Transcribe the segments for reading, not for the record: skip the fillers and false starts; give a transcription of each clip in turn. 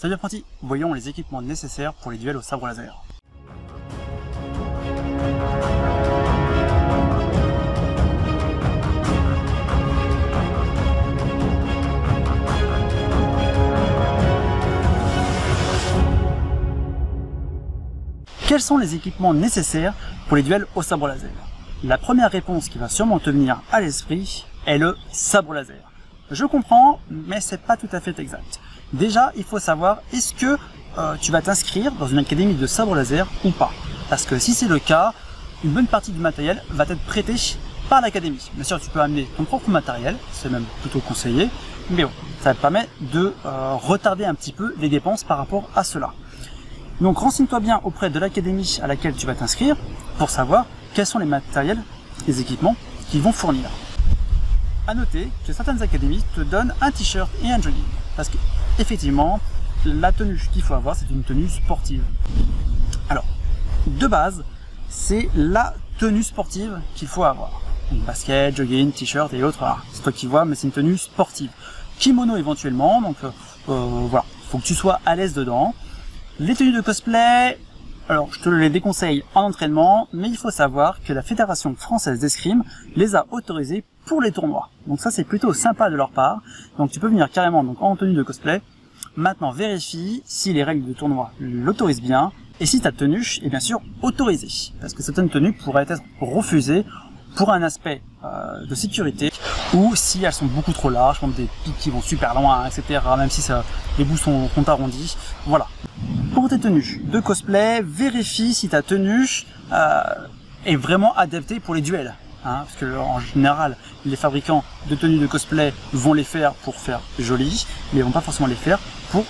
Salut apprentis, voyons les équipements nécessaires pour les duels au sabre laser. Quels sont les équipements nécessaires pour les duels au sabre laser? La première réponse qui va sûrement te venir à l'esprit est le sabre laser. Je comprends, mais c'est pas tout à fait exact. Déjà, il faut savoir, est-ce que tu vas t'inscrire dans une académie de sabre laser ou pas? Parce que si c'est le cas, une bonne partie du matériel va être prêté par l'académie. Bien sûr, tu peux amener ton propre matériel, c'est même plutôt conseillé, mais bon, ça te permet de retarder un petit peu les dépenses par rapport à cela. Donc renseigne-toi bien auprès de l'académie à laquelle tu vas t'inscrire pour savoir quels sont les matériels, les équipements qu'ils vont fournir. À noter que certaines académies te donnent un t-shirt et un jogging. Parce que, effectivement, la tenue qu'il faut avoir, c'est une tenue sportive. Alors, de base, c'est la tenue sportive qu'il faut avoir. Donc, basket, jogging, t-shirt et autres, c'est toi qui vois, mais c'est une tenue sportive. Kimono éventuellement, donc voilà, il faut que tu sois à l'aise dedans. Les tenues de cosplay, alors je te les déconseille en entraînement, mais il faut savoir que la Fédération française d'escrime les a autorisées pour les tournois. Donc ça c'est plutôt sympa de leur part. Donc tu peux venir carrément donc en tenue de cosplay. Maintenant vérifie si les règles de tournoi l'autorisent bien et si ta tenue est bien sûr autorisée. Parce que certaines tenues pourraient être refusées pour un aspect de sécurité ou si elles sont beaucoup trop larges, comme des pics qui vont super loin, etc. Même si les bouts sont arrondis. Voilà. Pour tes tenues de cosplay, vérifie si ta tenue est vraiment adaptée pour les duels. Parce que en général, les fabricants de tenues de cosplay vont les faire pour faire joli, mais ils vont pas forcément les faire pour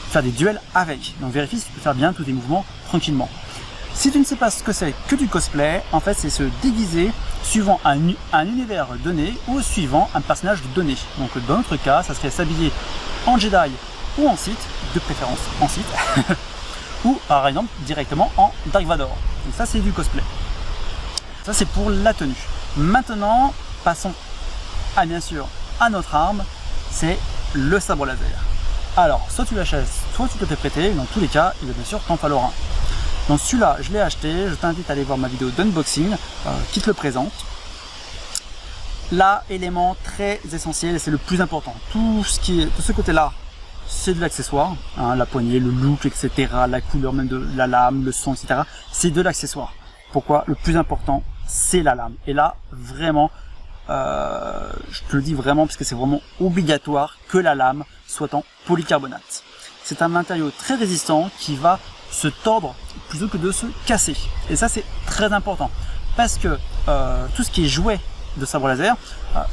faire des duels avec. Donc vérifie si tu peux faire bien tous tes mouvements tranquillement. Si tu ne sais pas ce que c'est que du cosplay, en fait c'est se déguiser suivant un univers donné ou suivant un personnage donné. Donc dans notre cas, ça serait s'habiller en Jedi ou en Sith, de préférence en Sith, ou par exemple directement en Dark Vador. Donc ça c'est du cosplay. Ça c'est pour la tenue. Maintenant, passons bien sûr à notre arme, c'est le sabre laser. Alors, soit tu l'achètes, soit tu te fais prêter, dans tous les cas, il va bien sûr t'en falloir un. Donc celui-là, je l'ai acheté, je t'invite à aller voir ma vidéo d'unboxing qui te le présente. Là, élément très essentiel et c'est le plus important. Tout ce côté-là, c'est de l'accessoire, la poignée, le look, etc., la couleur même de la lame, le son, etc. C'est de l'accessoire. Pourquoi? Le plus important, c'est la lame. Et là, vraiment, je te le dis vraiment parce que c'est vraiment obligatoire que la lame soit en polycarbonate. C'est un matériau très résistant qui va se tordre plutôt que de se casser. Et ça, c'est très important parce que tout ce qui est jouet de sabre laser,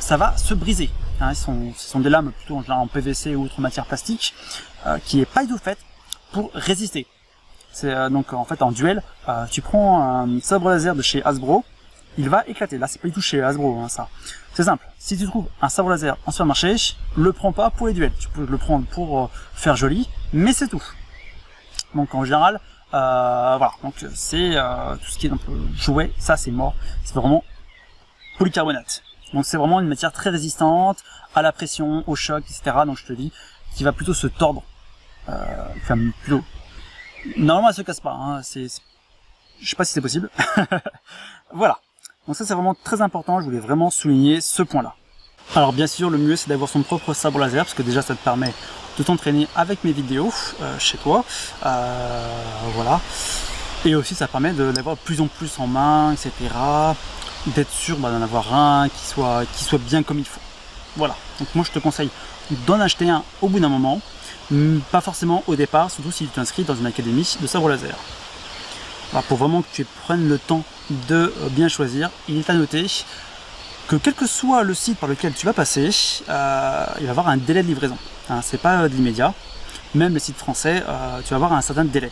ça va se briser. Ce sont des lames plutôt en général en PVC ou autre matière plastique qui est pas du tout faite pour résister. Donc en fait en duel, tu prends un sabre laser de chez Hasbro, il va éclater. Là c'est pas du tout chez Hasbro, ça. C'est simple. Si tu trouves un sabre laser en supermarché, le prends pas pour les duels. Tu peux le prendre pour faire joli, mais c'est tout. Donc en général, voilà. Donc c'est tout ce qui est un peu jouet, ça c'est mort. C'est vraiment polycarbonate. Donc c'est vraiment une matière très résistante à la pression, au choc, etc. Donc je te dis, qui va plutôt se tordre. Enfin plutôt. Normalement elle se casse pas. Je sais pas si c'est possible. Voilà. Donc ça c'est vraiment très important. Je voulais vraiment souligner ce point-là. Alors bien sûr le mieux c'est d'avoir son propre sabre laser parce que déjà ça te permet de t'entraîner avec mes vidéos chez toi. Voilà. Et aussi ça permet de l'avoir de plus en plus en main, etc. D'être sûr d'en avoir un qui soit bien comme il faut. Voilà. Donc moi je te conseille d'en acheter un au bout d'un moment. Pas forcément au départ, surtout si tu t'inscris dans une académie de sabre laser. Alors pour vraiment que tu prennes le temps de bien choisir, il est à noter que quel que soit le site par lequel tu vas passer, il va y avoir un délai de livraison. C'est pas de l'immédiat. Même les sites français, tu vas avoir un certain délai.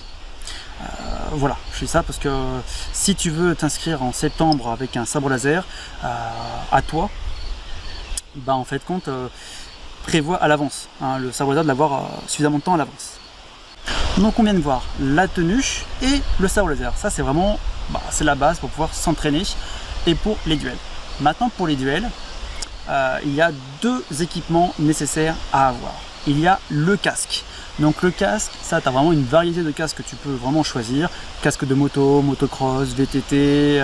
Voilà, je dis ça parce que si tu veux t'inscrire en septembre avec un sabre laser à toi, bah en fait compte prévois à l'avance, le sabre laser de l'avoir suffisamment de temps à l'avance. Donc on vient de voir la tenue et le sabre laser. Ça c'est vraiment c'est la base pour pouvoir s'entraîner et pour les duels. Maintenant pour les duels, il y a deux équipements nécessaires à avoir. Il y a le casque. Donc le casque, ça tu as vraiment une variété de casques que tu peux vraiment choisir. Casque de moto, motocross, VTT,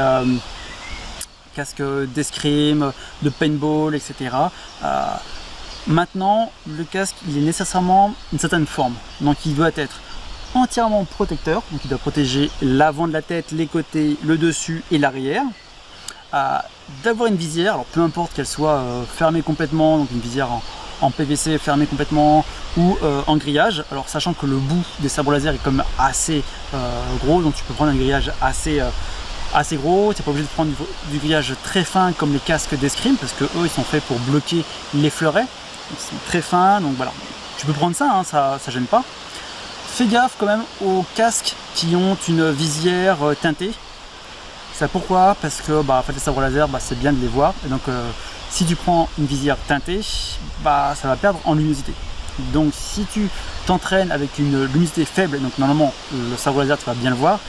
casque d'escrime, de paintball, etc. Maintenant, le casque il est nécessairement une certaine forme, donc il doit être entièrement protecteur, donc il doit protéger l'avant de la tête, les côtés, le dessus et l'arrière. D'avoir une visière, alors peu importe qu'elle soit fermée complètement, donc une visière en PVC fermée complètement ou en grillage, alors sachant que le bout des sabres laser est comme assez gros, donc tu peux prendre un grillage assez gros, tu n'es pas obligé de prendre du grillage très fin comme les casques d'escrime parce que eux ils sont faits pour bloquer les fleurets, ils sont très fins, donc voilà, tu peux prendre ça, hein, ça gêne pas. Fais gaffe quand même aux casques qui ont une visière teintée. Ça pourquoi? Parce que en fait, les sabres laser, c'est bien de les voir. Et donc si tu prends une visière teintée, ça va perdre en luminosité. Donc si tu t'entraînes avec une luminosité faible, donc normalement le sabre laser tu vas bien le voir,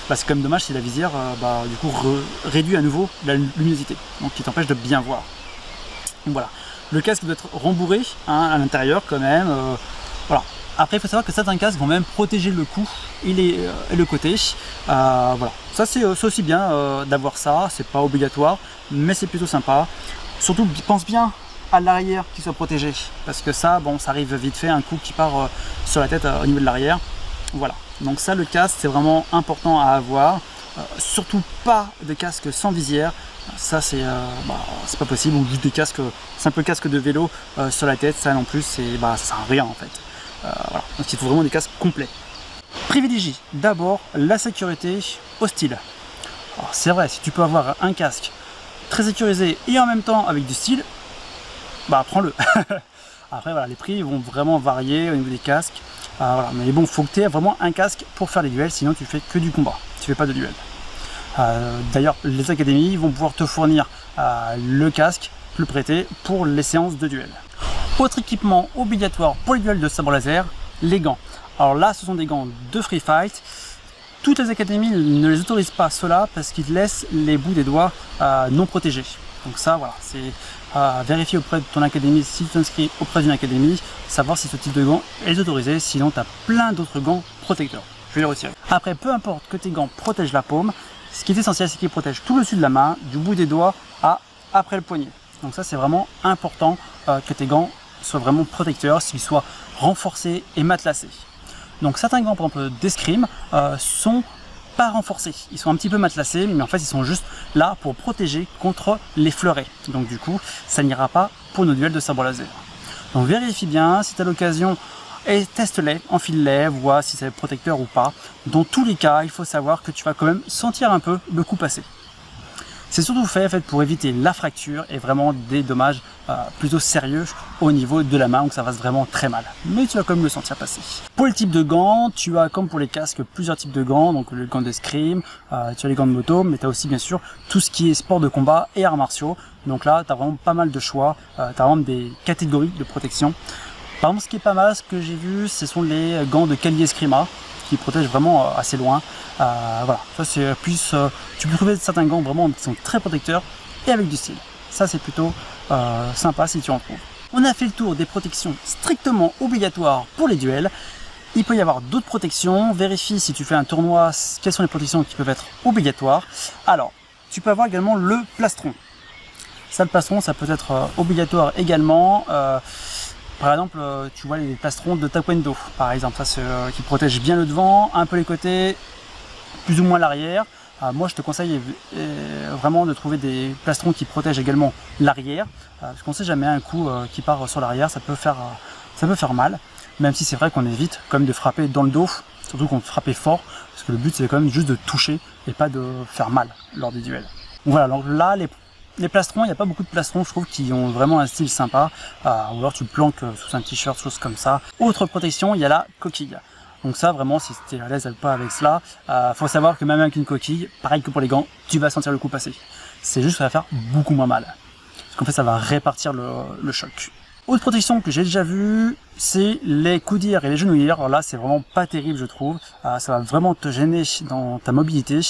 c'est quand même dommage si la visière du coup réduit à nouveau la luminosité, donc qui t'empêche de bien voir. Donc voilà, le casque doit être rembourré à l'intérieur quand même. Voilà. Après il faut savoir que certains casques vont même protéger le cou et le côté. Voilà, ça c'est aussi bien d'avoir ça, c'est pas obligatoire, mais c'est plutôt sympa. Surtout pense bien à l'arrière qui soit protégé, parce que ça, ça arrive vite fait, un coup qui part sur la tête au niveau de l'arrière. Voilà, donc ça le casque c'est vraiment important à avoir. Surtout pas de casque sans visière, ça c'est pas possible, ou juste des casques, simple casque de vélo sur la tête, ça non plus, ça sert à rien en fait. Voilà. Donc il faut vraiment des casques complets. Privilégie d'abord la sécurité au style. C'est vrai, si tu peux avoir un casque très sécurisé et en même temps avec du style, prends-le. Après voilà, les prix vont vraiment varier au niveau des casques. Voilà. Mais bon, faut que tu aies vraiment un casque pour faire les duels, sinon tu fais que du combat, tu fais pas de duel. D'ailleurs, les académies vont pouvoir te fournir le casque, te le prêter pour les séances de duel. Autre équipement obligatoire pour les duels de sabre laser, les gants. Alors là, ce sont des gants de free fight. Toutes les académies ne les autorisent pas cela parce qu'ils laissent les bouts des doigts non protégés. Donc ça, voilà, c'est vérifier auprès de ton académie, si tu t'inscris auprès d'une académie, savoir si ce type de gants est autorisé, sinon tu as plein d'autres gants protecteurs. Je vais les retirer. Après, peu importe que tes gants protègent la paume, ce qui est essentiel, c'est qu'ils protègent tout le dessus de la main, du bout des doigts après le poignet. Donc ça, c'est vraiment important que tes gants soient vraiment protecteurs, qu'ils soient renforcés et matelassés. Donc certains gants, par exemple d'escrime, sont pas renforcés, ils sont un petit peu matelassés, mais en fait ils sont juste là pour protéger contre les fleurets. Donc du coup, ça n'ira pas pour nos duels de sabre laser. Donc vérifie bien, si tu as l'occasion, et teste-les, enfile-les, vois si c'est protecteur ou pas. Dans tous les cas, il faut savoir que tu vas quand même sentir un peu le coup passer. C'est surtout fait pour éviter la fracture et vraiment des dommages plutôt sérieux au niveau de la main, où ça fasse vraiment très mal. Mais tu vas quand même le sentir passer. Pour le type de gants, tu as comme pour les casques plusieurs types de gants, donc le gant d'escrime, tu as les gants de moto, mais tu as aussi bien sûr tout ce qui est sport de combat et arts martiaux. Donc là, tu as vraiment pas mal de choix, tu as vraiment des catégories de protection. Par exemple, ce qui est pas mal, ce que j'ai vu, ce sont les gants de Kali Eskrima, qui protègent vraiment assez loin. Voilà, ça c'est plus, tu peux trouver certains gants vraiment qui sont très protecteurs et avec du style. Ça c'est plutôt sympa si tu en trouves. On a fait le tour des protections strictement obligatoires pour les duels. Il peut y avoir d'autres protections. Vérifie si tu fais un tournoi quelles sont les protections qui peuvent être obligatoires. Alors, tu peux avoir également le plastron. Ça, le plastron, ça peut être obligatoire également. Par exemple, tu vois les plastrons de taekwondo, par exemple, ça qui protège bien le devant, un peu les côtés, plus ou moins l'arrière. Moi, je te conseille vraiment de trouver des plastrons qui protègent également l'arrière, parce qu'on ne sait jamais, un coup qui part sur l'arrière, ça peut faire mal, même si c'est vrai qu'on évite quand même de frapper dans le dos, surtout qu'on frapper fort, parce que le but c'est quand même juste de toucher et pas de faire mal lors des duels. Donc voilà, donc là, les plastrons, il n'y a pas beaucoup de plastrons, je trouve, qui ont vraiment un style sympa, ou alors tu planques sous un t-shirt, choses comme ça. Autre protection, il y a la coquille. Donc ça, vraiment, si tu es à l'aise pas avec cela, faut savoir que même avec une coquille, pareil que pour les gants, tu vas sentir le coup passer. C'est juste que ça va faire beaucoup moins mal. Parce qu'en fait, ça va répartir le choc. Autre protection que j'ai déjà vue, c'est les coudières et les genouillères. Alors là, c'est vraiment pas terrible, je trouve. Ça va vraiment te gêner dans ta mobilité.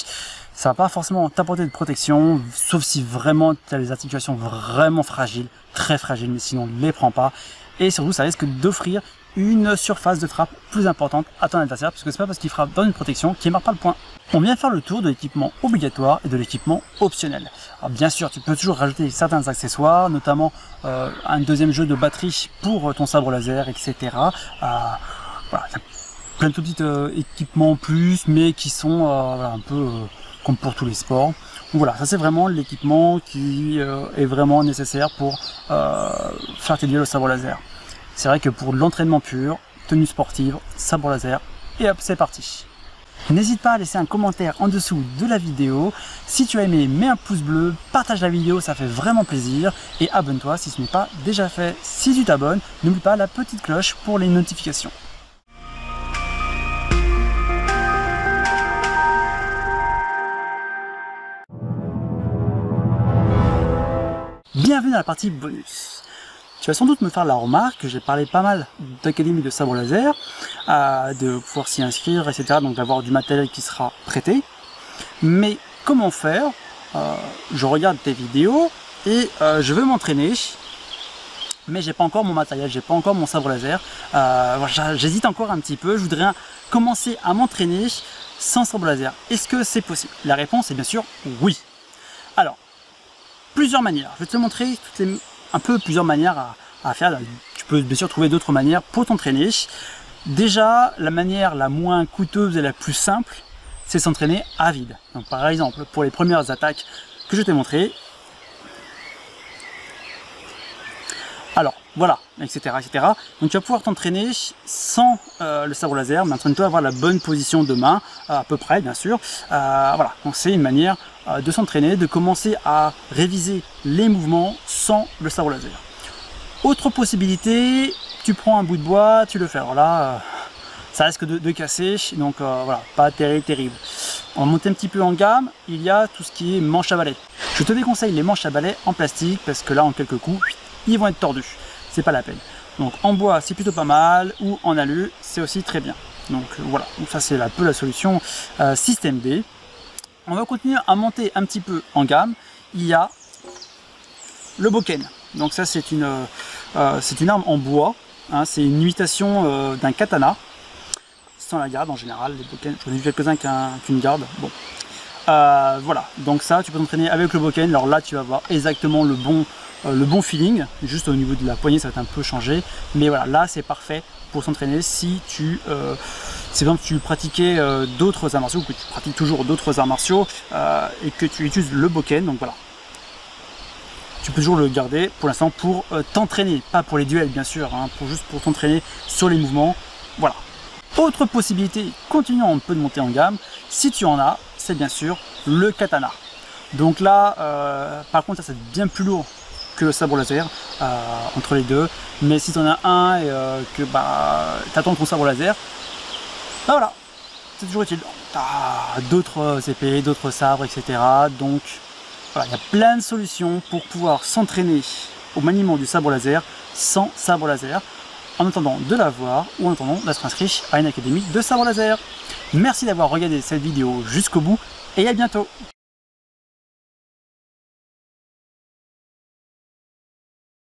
Ça va pas forcément t'apporter de protection, sauf si vraiment tu as les articulations vraiment fragiles, très fragiles, mais sinon ne les prends pas. Et surtout, ça risque d'offrir une surface de frappe plus importante à ton adversaire, puisque c'est pas parce qu'il frappe dans une protection qu'il ne marque pas le point. On vient faire le tour de l'équipement obligatoire et de l'équipement optionnel. Alors bien sûr, tu peux toujours rajouter certains accessoires, notamment un deuxième jeu de batterie pour ton sabre laser, etc. Voilà, plein de petits équipements en plus, mais qui sont voilà, un peu comme pour tous les sports. Donc voilà, ça c'est vraiment l'équipement qui est vraiment nécessaire pour faire tes duels au sabre laser. C'est vrai que pour l'entraînement pur, tenue sportive, sabre laser, et hop, c'est parti. N'hésite pas à laisser un commentaire en dessous de la vidéo. Si tu as aimé, mets un pouce bleu, partage la vidéo, ça fait vraiment plaisir. Et abonne-toi si ce n'est pas déjà fait. Si tu t'abonnes, n'oublie pas la petite cloche pour les notifications. Bienvenue dans la partie bonus. Tu vas sans doute me faire la remarque que j'ai parlé pas mal d'académie de sabre laser, de pouvoir s'y inscrire, etc. Donc d'avoir du matériel qui sera prêté. Mais comment faire? Je regarde tes vidéos et je veux m'entraîner, mais j'ai pas encore mon matériel, j'ai pas encore mon sabre laser. J'hésite encore un petit peu. Je voudrais commencer à m'entraîner sans sabre laser. Est-ce que c'est possible? La réponse est bien sûr oui. Alors, plusieurs manières. Je vais te montrer plusieurs manières à faire. Tu peux bien sûr trouver d'autres manières pour t'entraîner. Déjà, la manière la moins coûteuse et la plus simple, c'est s'entraîner à vide. Donc par exemple, pour les premières attaques que je t'ai montrées, alors voilà, etc., etc. Donc tu vas pouvoir t'entraîner sans le sabre laser, mais entraîne-toi à avoir la bonne position de main, à peu près bien sûr. Voilà, donc c'est une manière de s'entraîner, de commencer à réviser les mouvements sans le sabre laser. Autre possibilité, tu prends un bout de bois, tu le fais. Alors là, ça risque de casser, donc voilà, pas terrible. On va monter un petit peu en gamme, il y a tout ce qui est manche à balai. Je te déconseille les manches à balai en plastique, parce que là, en quelques coups, ils vont être tordus. C'est pas la peine. Donc en bois, c'est plutôt pas mal, ou en alu, c'est aussi très bien. Donc voilà, donc ça c'est un peu la solution système D. On va continuer à monter un petit peu en gamme. Il y a le bokken. Donc ça c'est une arme en bois. Hein, c'est une imitation d'un katana. Sans la garde en général, les bokken. J'en ai vu quelques-uns qu'une garde. Bon. Voilà, donc ça tu peux t'entraîner avec le bokken. Alors là tu vas avoir exactement le bon feeling. Juste au niveau de la poignée ça va être un peu changé. Mais voilà, là c'est parfait pour s'entraîner si tu... si par exemple tu pratiquais d'autres arts martiaux, ou que tu pratiques toujours d'autres arts martiaux et que tu utilises le bokken, donc voilà. Tu peux toujours le garder pour l'instant pour t'entraîner, pas pour les duels bien sûr, hein, juste pour t'entraîner sur les mouvements, voilà. Autre possibilité, continuons un peu de monter en gamme, si tu en as, c'est bien sûr le katana. Donc là, par contre ça c'est bien plus lourd que le sabre laser entre les deux, mais si tu en as un et que tu attends ton sabre laser, voilà, c'est toujours utile. D'autres épées, d'autres sabres, etc. Donc voilà, il y a plein de solutions pour pouvoir s'entraîner au maniement du sabre laser sans sabre laser, en attendant de l'avoir ou en attendant d'être inscrit à une académie de sabre laser. Merci d'avoir regardé cette vidéo jusqu'au bout et à bientôt.